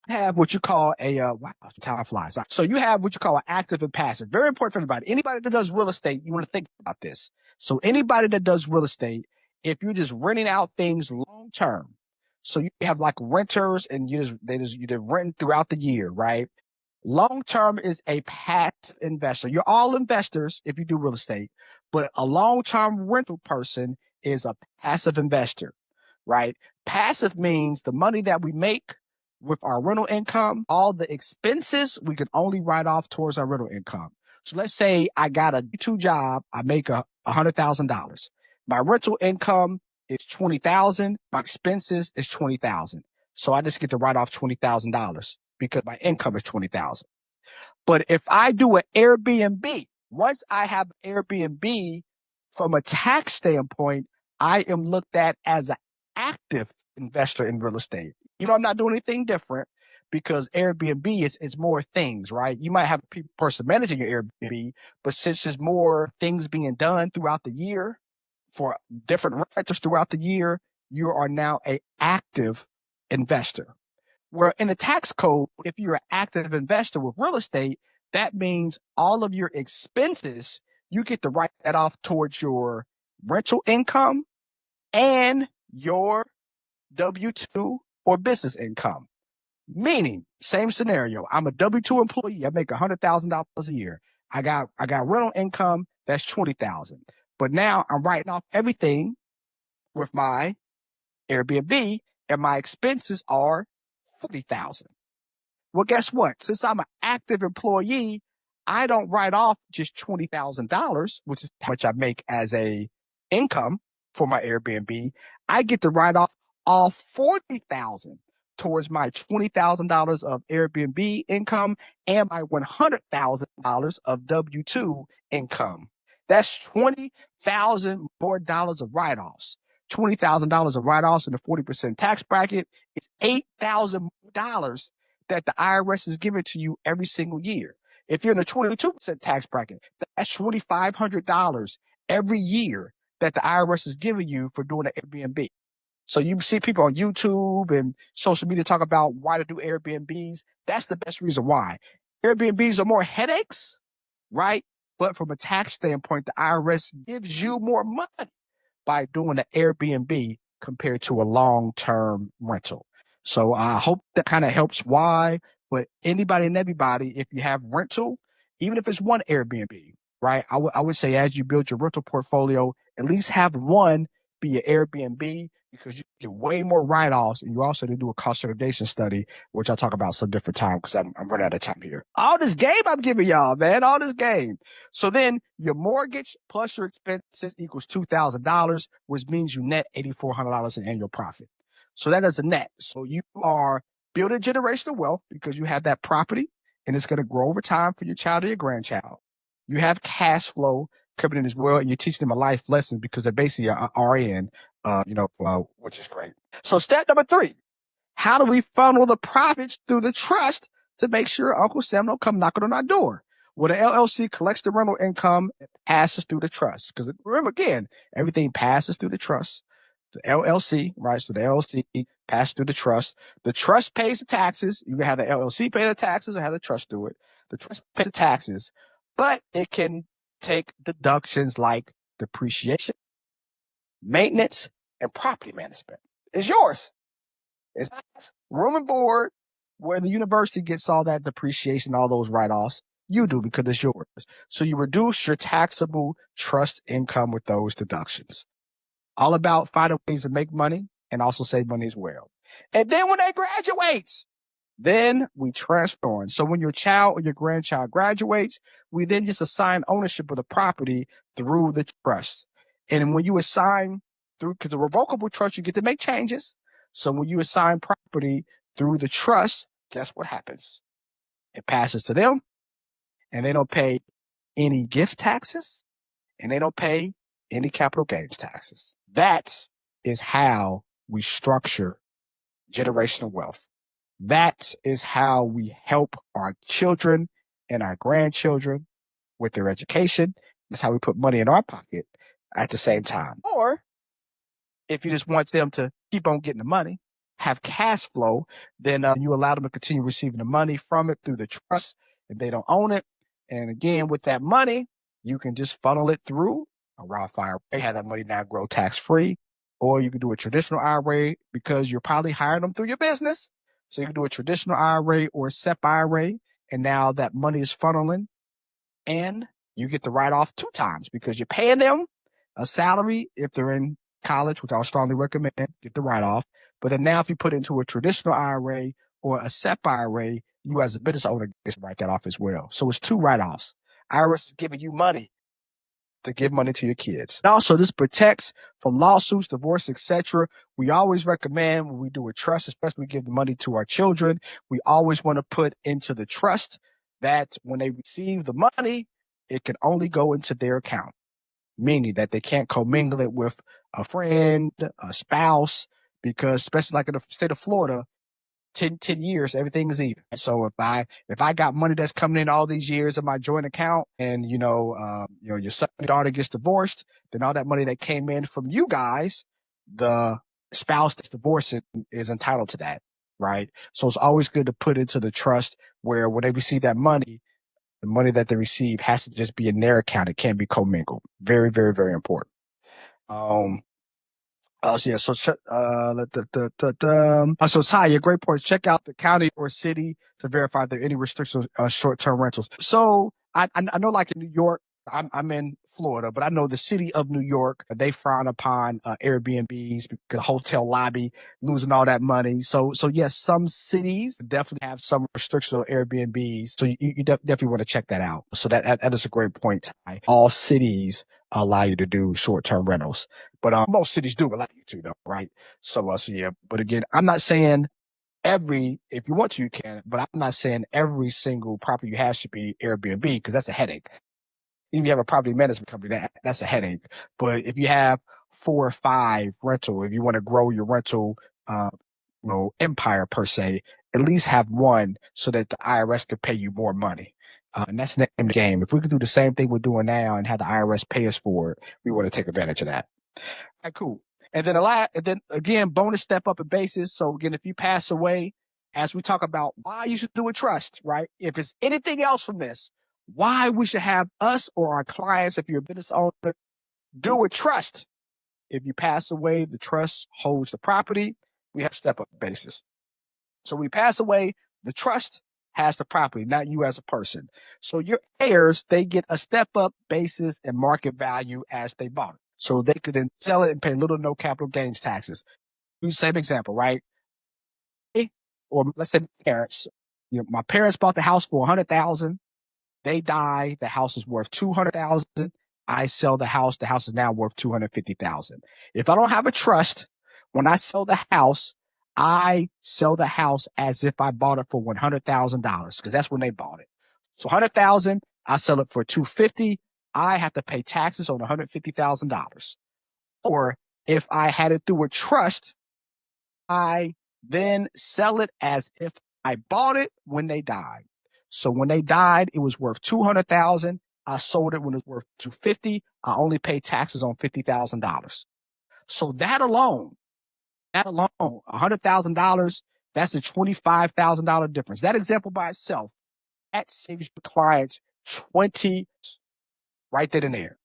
have what you call a wow, time flies. So you have what you call an active and passive. Very important for everybody. Anybody that does real estate, you want to think about this. So anybody that does real estate, if you're just renting out things long term, so you have like renters and you just rent throughout the year, right? Long term is a passive investor. You're all investors if you do real estate, but a long term rental person is a passive investor, right? Passive means the money that we make with our rental income, all the expenses we can only write off towards our rental income. So let's say I got a two job, I make $100,000. My rental income is $20,000. My expenses is $20,000. So I just get to write off $20,000 because my income is $20,000. But if I do an Airbnb, once I have Airbnb, from a tax standpoint, I am looked at as an active investor in real estate. I'm not doing anything different because Airbnb is more things, right? You might have a person managing your Airbnb, but since there's more things being done throughout the year for different renters throughout the year, you are now an active investor. Where in the tax code, if you're an active investor with real estate, that means all of your expenses, you get to write that off towards your rental income and your W-2 or business income. Meaning, same scenario. I'm a W-2 employee. I make $100,000 a year. I got rental income that's $20,000. But now I'm writing off everything with my Airbnb, and my expenses are $40,000. Well, guess what? Since I'm an active employee, I don't write off just $20,000, which is how much I make as a income for my Airbnb. I get to write off all $40,000 towards my $20,000 of Airbnb income and my $100,000 of W-2 income. That's $20,000 more dollars of write-offs. $20,000 of write-offs in the 40% tax bracket is $8,000 that the IRS is giving to you every single year. If you're in a 22% tax bracket, that's $2,500 every year that the IRS is giving you for doing an Airbnb. So you see people on YouTube and social media talk about why to do Airbnbs. That's the best reason why. Airbnbs are more headaches, right? But from a tax standpoint, the IRS gives you more money by doing an Airbnb compared to a long-term rental. So I hope that kind of helps why. But anybody and everybody, if you have rental, even if it's one Airbnb, right? I would say as you build your rental portfolio, at least have one be an Airbnb because you get way more write-offs, and you also do a cost segregation study, which I'll talk about some different time because I'm running out of time here. All this game I'm giving y'all, man, all this game. So then your mortgage plus your expenses equals $2,000, which means you net $8,400 in annual profit. So that is a net. So you are building generational wealth because you have that property and it's going to grow over time for your child or your grandchild. You have cash flow coming in as well, and you're teaching them a life lesson because they're basically a RN, which is great. So step number 3, how do we funnel the profits through the trust to make sure Uncle Sam don't come knocking on our door? Well, the LLC collects the rental income and passes through the trust. Because remember, again, everything passes through the trust. The LLC, right? So the LLC passes through the trust. The trust pays the taxes. You can have the LLC pay the taxes or have the trust do it. The trust pays the taxes, but it can take deductions like depreciation, maintenance, and property management. It's yours. It's not room and board where the university gets all that depreciation, all those write-offs. You do because it's yours. So you reduce your taxable trust income with those deductions. All about finding ways to make money and also save money as well. And then when they graduates, then we transfer on. So when your child or your grandchild graduates, we then just assign ownership of the property through the trust. And when you assign through, because a revocable trust, you get to make changes. So when you assign property through the trust, guess what happens? It passes to them, and they don't pay any gift taxes, and they don't pay any capital gains taxes. That is how we structure generational wealth. That is how we help our children and our grandchildren with their education. That's how we put money in our pocket at the same time. Or if you just want them to keep on getting the money, have cash flow, then you allow them to continue receiving the money from it through the trust if they don't own it. And again, with that money, you can just funnel it through a Roth IRA, have that money now grow tax free, or you can do a traditional IRA because you're probably hiring them through your business. So you can do a traditional IRA or a SEP IRA, and now that money is funneling, and you get the write off 2 times because you're paying them a salary if they're in college, which I would strongly recommend, get the write off. But then now if you put it into a traditional IRA or a SEP IRA, you as a business owner get to write that off as well. So it's 2 write-offs. IRS is giving you money to give money to your kids. And also, this protects from lawsuits, divorce, etc. We always recommend when we do a trust, especially we give the money to our children, we always want to put into the trust that when they receive the money, it can only go into their account, meaning that they can't commingle it with a friend, a spouse, because especially like in the state of Florida, 10 years, everything is even. So if I got money that's coming in all these years in my joint account, and your son or daughter gets divorced, then all that money that came in from you guys, the spouse that's divorcing is entitled to that, right? So it's always good to put into the trust where when they receive that money, the money that they receive has to just be in their account. It can't be commingled. Very, very, very important. So yeah, so so Taya, great point. Check out the county or city to verify if there are any restrictions on short-term rentals. So I know, like in New York, I'm in Florida, but I know the city of New York, they frown upon Airbnbs because the hotel lobby losing all that money. So yes, some cities definitely have some restrictions on Airbnbs. So you definitely want to check that out. So that is a great point, Ty. All cities allow you to do short-term rentals. But most cities do allow you to, though, right? So yeah. But again, I'm not saying if you want to, you can. But I'm not saying every single property you have should be Airbnb because that's a headache. Even if you have a property management company, that's a headache. But if you have 4 or 5 rental, if you want to grow your rental, empire per se, at least have one so that the IRS could pay you more money. And that's the name of the game. If we could do the same thing we're doing now and have the IRS pay us for it, we want to take advantage of that. All right, cool. And then again, bonus step up in basis. So again, if you pass away, as we talk about why you should do a trust, right? If it's anything else from this, why we should have us or our clients, if you're a business owner, do a trust. If you pass away, the trust holds the property. We have step up basis. So we pass away, the trust has the property, not you as a person. So your heirs, they get a step up basis and market value as they bought it. So they could then sell it and pay little or no capital gains taxes. Use the same example, right? Or let's say parents. My parents bought the house for 100,000. They die. The house is worth 200,000. I sell the house. The house is now worth 250,000. If I don't have a trust, when I sell the house, I sell the house as if I bought it for $100,000 because that's when they bought it. So 100,000, I sell it for 250. I have to pay taxes on $150,000. Or if I had it through a trust, I then sell it as if I bought it when they died. So when they died, it was worth 200,000. I sold it when it was worth 250. I only paid taxes on $50,000. So that alone, $100,000, that's a $25,000 difference. That example by itself, that saves your clients 20 right then and there.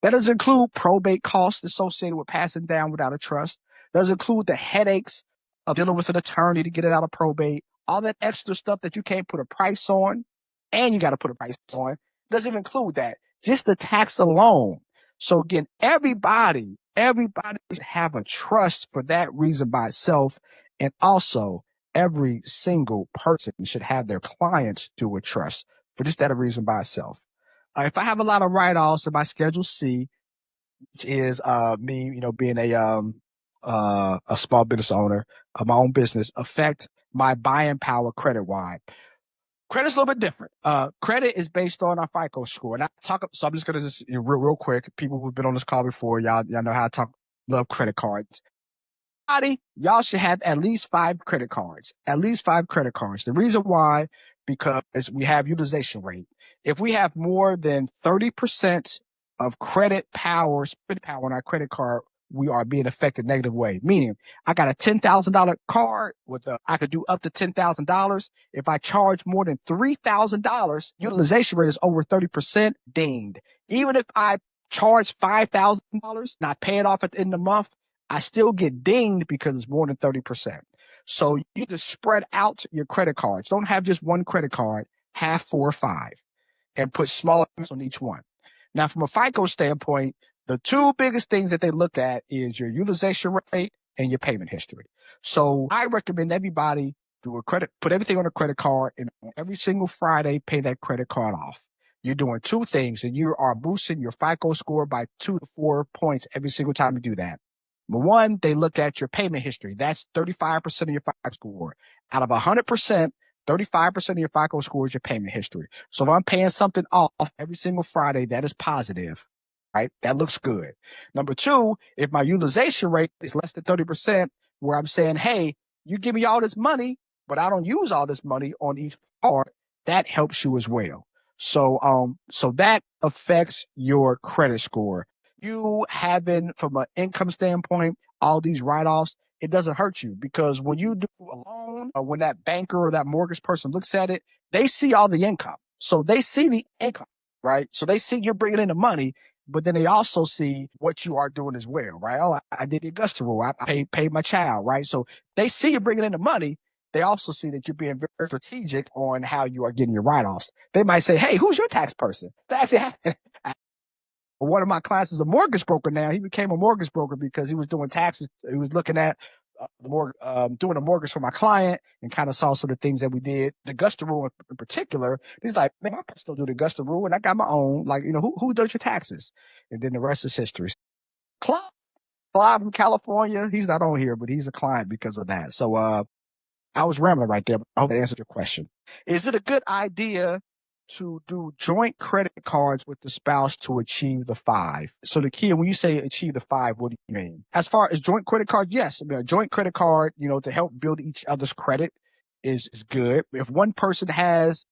That doesn't include probate costs associated with passing down without a trust. Doesn't include the headaches of dealing with an attorney to get it out of probate. All that extra stuff that you can't put a price on, and you got to put a price on. Doesn't even include that. Just the tax alone. So again, everybody should have a trust for that reason by itself. And also, every single person should have their clients do a trust for just that reason by itself. If I have a lot of write-offs in my Schedule C, which is me, being a small business owner of my own business, affect my buying power credit-wide. Credit's a little bit different. Credit is based on our FICO score. And so I'm just gonna real quick. People who've been on this call before, y'all know how I love credit cards. Y'all should have at least 5 credit cards. At least 5 credit cards. The reason why, because we have utilization rate. If we have more than 30% of credit power, spending power on our credit card, we are being affected negative way. Meaning, I got a $10,000 card I could do up to $10,000. If I charge more than $3,000, utilization rate is over 30%, dinged. Even if I charge $5,000 and I pay it off at the end of the month, I still get dinged because it's more than 30%. So you just spread out your credit cards. Don't have just one credit card, have 4 or 5 and put small amounts on each one. Now, from a FICO standpoint, the 2 biggest things that they look at is your utilization rate and your payment history. So I recommend everybody put everything on a credit card, and every single Friday, pay that credit card off. You're doing 2 things, and you are boosting your FICO score by 2 to 4 points every single time you do that. Number one, they look at your payment history. That's 35% of your FICO score. Out of 100%, 35% of your FICO score is your payment history. So if I'm paying something off every single Friday, that is positive, right? That looks good. Number 2, if my utilization rate is less than 30%, where I'm saying, hey, you give me all this money, but I don't use all this money on each card, that helps you as well. So that affects your credit score. You having, from an income standpoint, all these write-offs, it doesn't hurt you, because when you do a loan, or when that banker or that mortgage person looks at it, they see all the income. So they see the income, right? So they see you're bringing in the money, but then they also see what you are doing as well, right? Oh, I did the Augusta rule. I paid my child, right? So they see you bringing in the money. They also see that you're being very strategic on how you are getting your write-offs. They might say, hey, who's your tax person? That actually happened. One of my clients is a mortgage broker now. He became a mortgage broker because he was doing taxes. He was looking at doing a mortgage for my client, and kind of saw some of the things that we did. The Augusta rule in particular, he's like, man, my person don't do the Augusta rule, and I got my own. Like, who does your taxes? And then the rest is history. Clive from California, he's not on here, but he's a client because of that. So I was rambling right there, but I hope that answered your question. Is it a good idea to do joint credit cards with the spouse to achieve the 5? So the key, when you say achieve the 5, what do you mean? As far as joint credit cards, yes. I mean, a joint credit card, to help build each other's credit is good. If one person has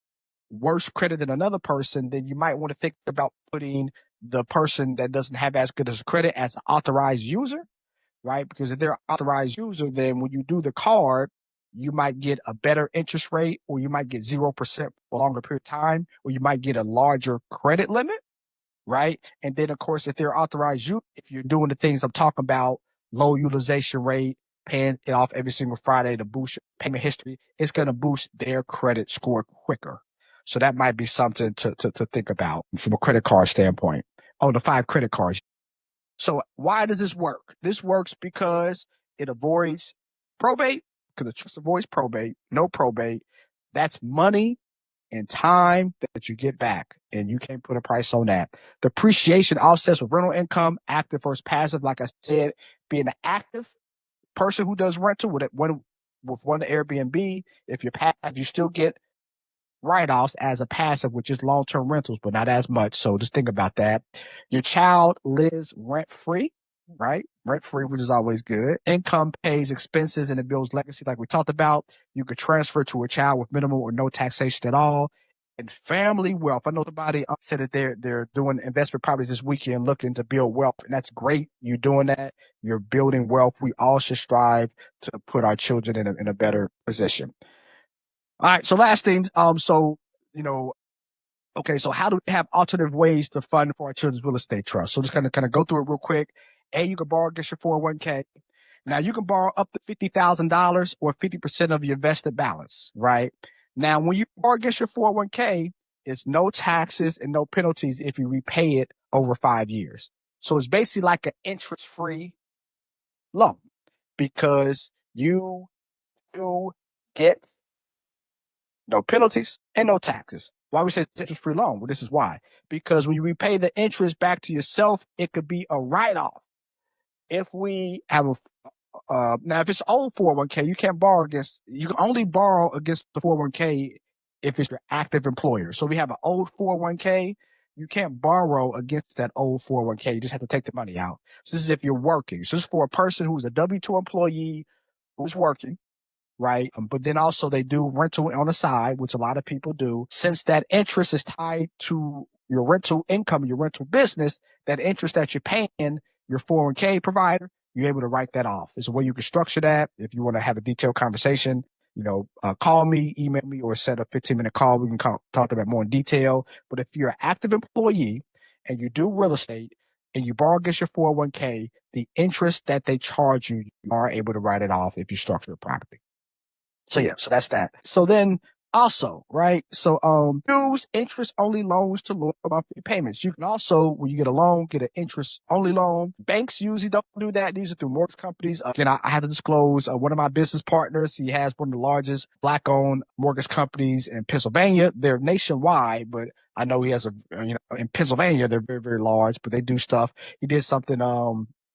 worse credit than another person, then you might want to think about putting the person that doesn't have as good as credit as an authorized user, right? Because if they're an authorized user, then when you do the card, you might get a better interest rate, or you might get 0% for a longer period of time, or you might get a larger credit limit, right? And then, of course, if they're authorized you, if you're doing the things I'm talking about, low utilization rate, paying it off every single Friday to boost your payment history, it's going to boost their credit score quicker. So that might be something to think about from a credit card standpoint. Oh, the 5 credit cards. So why does this work? This works because it avoids probate, because the trust avoids probate, no probate. That's money and time that you get back, and you can't put a price on that. Depreciation offsets with rental income, active versus passive. Like I said, being an active person who does rental with one Airbnb, if you're passive, you still get write-offs as a passive, which is long-term rentals, but not as much. So just think about that. Your child lives rent-free, right? Rent-free, which is always good. Income pays expenses and it builds legacy, like we talked about. You could transfer to a child with minimal or no taxation at all. And family wealth. I know somebody said that they're doing investment properties this weekend looking to build wealth, and that's great. You're doing that. You're building wealth. We all should strive to put our children in a better position. All right. So last thing, you know, okay. So how do we have alternative ways to fund for our children's real estate trust? So just kind of go through it real quick. You can borrow against your 401k. Now you can borrow up to $50,000 or 50% of your invested balance, right? Now, when you borrow against your 401k, it's no taxes and no penalties if you repay it over 5 years. So it's basically like an interest-free loan because you get no penalties and no taxes. Why we say it's interest-free loan? Well, this is why. Because when you repay the interest back to yourself, it could be a write-off. If we have now, if it's old 401k, you can't borrow against, you can only borrow against the 401k if it's your active employer. So we have an old 401k, you can't borrow against that old 401k. You just have to take the money out. So this is if you're working. So this is for a person who's a W-2 employee who's working, right? But then also they do rental on the side, which a lot of people do. Since that interest is tied to your rental income, your rental business, that interest that you're paying your 401k provider, you're able to write that off. There's a way you can structure that. If you want to have a detailed conversation, call me, email me, or set a 15-minute call. We can talk about more in detail. But if you're an active employee and you do real estate and you borrow against your 401k, the interest that they charge you, you are able to write it off if you structure it properly. So yeah, so that's that. So then also, right? So use interest only loans to lower monthly payments. You can also, when you get a loan, get an interest only loan. Banks usually don't do that. These are through mortgage companies. Again, I have to disclose one of my business partners. He has one of the largest black-owned mortgage companies in Pennsylvania. They're nationwide, but I know he has in Pennsylvania, they're very, very large, but they do stuff. He did something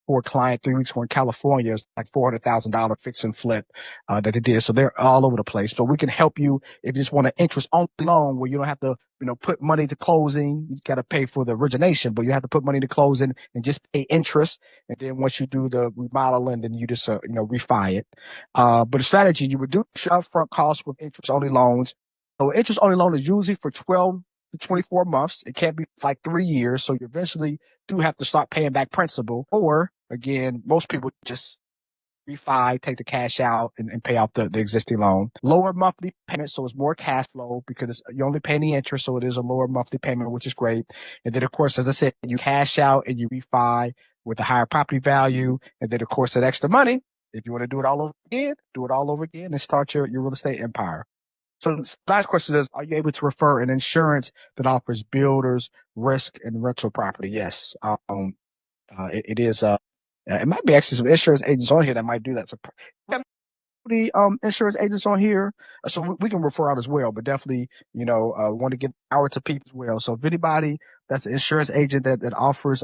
for a client 3 weeks ago in California. It's like $400,000 fix and flip that they did. So they're all over the place. But we can help you if you just want an interest only loan where you don't have to, put money to closing. You got to pay for the origination, but you have to put money to closing and just pay interest. And then once you do the remodeling, then you just, refi it. But the strategy, you reduce your upfront costs with interest only loans. So interest only loan is usually for 12 to 24 months. It can't be like 3 years. So you eventually do have to start paying back principal. Or again, most people just refi, take the cash out and pay off the existing loan. Lower monthly payment, so it's more cash flow because you're only paying the interest, so it is a lower monthly payment, which is great. And then, of course, as I said, you cash out and you refi with a higher property value. And then, of course, that extra money, if you want to do it all over again, do it all over again and start your real estate empire. So last question is, are you able to refer an insurance that offers builders risk and rental property? Yes. It is, it might be actually some insurance agents on here that might do that. So the insurance agents on here, so we can refer out as well, but definitely, want to get our to people as well. So if anybody that's an insurance agent that offers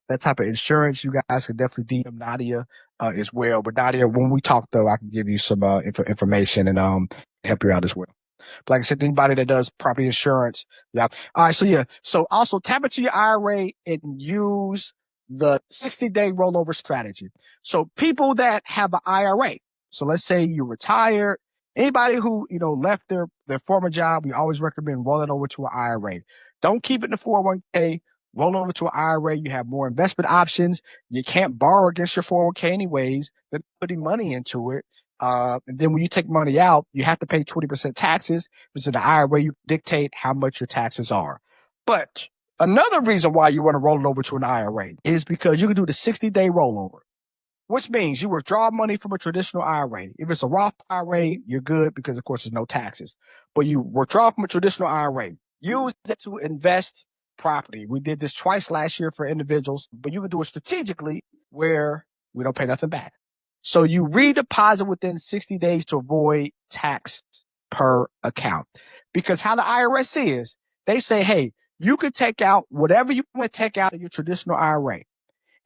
that type of insurance, you guys can definitely DM Nadia as well. But Nadia, when we talk though, I can give you some information and help you out as well. But like I said, anybody that does property insurance, yeah. All right, so yeah. So also tap into your IRA and use the 60-day rollover strategy. So people that have an IRA, so let's say you're retired Anybody who, left their former job, we always recommend rolling over to an IRA. Don't keep it in the 401k. Roll over to an IRA. You have more investment options. You can't borrow against your 401k anyways. Than putting money into it. And then when you take money out, you have to pay 20% taxes. Because in the IRA, you dictate how much your taxes are. But another reason why you want to roll it over to an IRA is because you can do the 60-day rollover, which means you withdraw money from a traditional IRA. If it's a Roth IRA, you're good because, of course, there's no taxes. But you withdraw from a traditional IRA, use it to invest property. We did this twice last year for individuals, but you can do it strategically where we don't pay nothing back. So you redeposit within 60 days to avoid tax per account. Because how the IRS is, they say, hey, you can take out whatever you want to take out of your traditional IRA.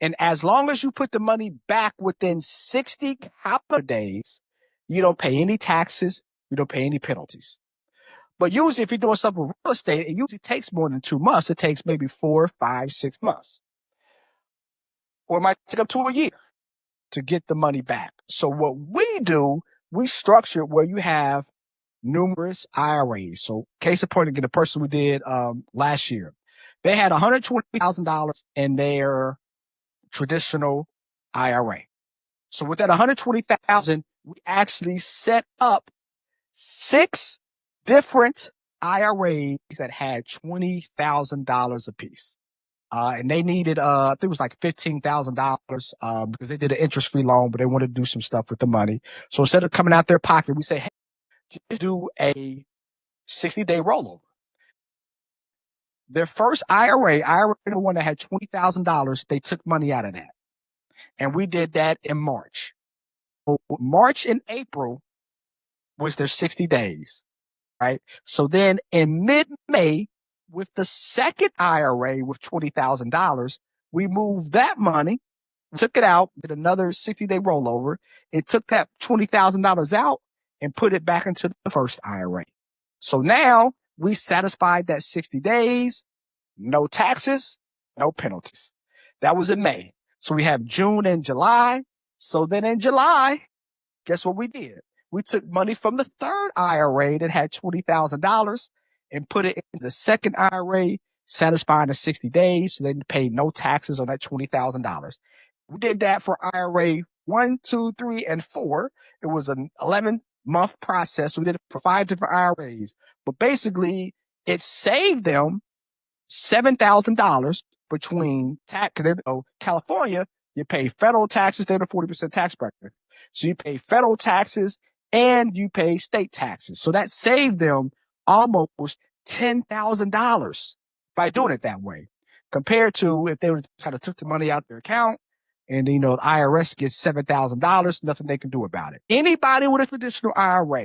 And as long as you put the money back within 60 calendar days, you don't pay any taxes, you don't pay any penalties. But usually if you're doing something with real estate, it usually takes more than 2 months. It takes maybe 4, 5, 6 months. Or it might take up to a year to get the money back. So what we do, we structure where you have numerous IRAs. So case in point, again, the person we did last year, they had $120,000 in their traditional IRA. So with that 120,000, we actually set up 6 different IRAs that had $20,000 apiece. And they needed, I think it was like $15,000 because they did an interest-free loan, but they wanted to do some stuff with the money. So instead of coming out their pocket, we say, hey, just do a 60-day rollover. Their first IRA, the one that had $20,000, they took money out of that. And we did that in March. So March and April was their 60 days, right? So then in mid-May, with the second IRA with $20,000, we moved that money, took it out, did another 60-day rollover, and took that $20,000 out and put it back into the first IRA. So now we satisfied that 60 days, no taxes, no penalties. That was in May. So we have June and July. So then in July, guess what we did? We took money from the third IRA that had $20,000 and put it in the second IRA, satisfying the 60 days. So they paid no taxes on that $20,000. We did that for IRA 1, 2, 3, and 4. It was an 11-month process. So we did it for 5 different IRAs. But basically, it saved them $7,000 between tax. California, you pay federal taxes. They're the 40% tax bracket. So you pay federal taxes and you pay state taxes. So that saved them almost $10,000 by doing it that way, compared to if they would kind of took the money out their account and, the IRS gets $7,000, nothing they can do about it. Anybody with a traditional IRA,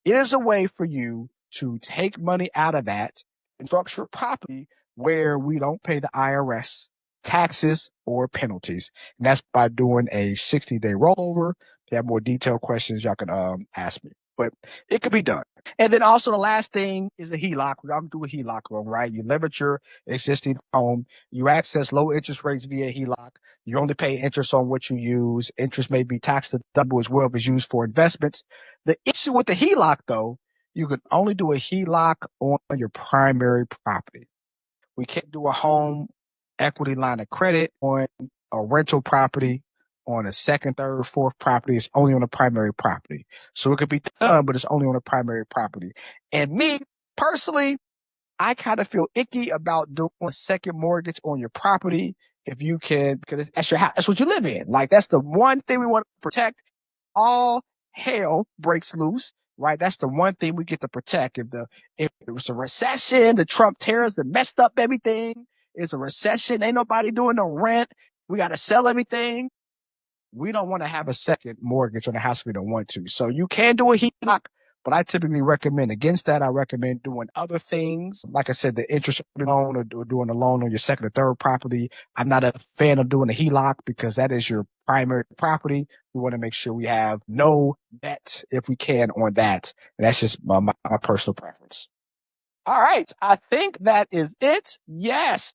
it is a way for you to take money out of that and structure property where we don't pay the IRS taxes or penalties. And that's by doing a 60-day rollover. If you have more detailed questions, y'all can ask me. But it could be done. And then also the last thing is a HELOC. Y'all can do a HELOC loan, right? You leverage your existing home. You access low interest rates via HELOC. You only pay interest on what you use. Interest may be tax deductible as well if it's used for investments. The issue with the HELOC, though, you can only do a HELOC on your primary property. We can't do a home equity line of credit on a rental property, on a second, third, fourth property. It's only on a primary property. So it could be done, but it's only on a primary property. And me, personally, I kind of feel icky about doing a second mortgage on your property if you can, because that's your house. That's what you live in. Like, that's the one thing we want to protect. All hell breaks loose, right? That's the one thing we get to protect. If it was a recession, the Trump tariffs that messed up everything, it's a recession. Ain't nobody doing no rent. We got to sell everything. We don't want to have a second mortgage on a house we don't want to. So you can do a HELOC, but I typically recommend against that. I recommend doing other things. Like I said, the interest loan or doing a loan on your second or third property. I'm not a fan of doing a HELOC because that is your primary property. We want to make sure we have no debt if we can on that. And that's just my personal preference. All right. I think that is it. Yes.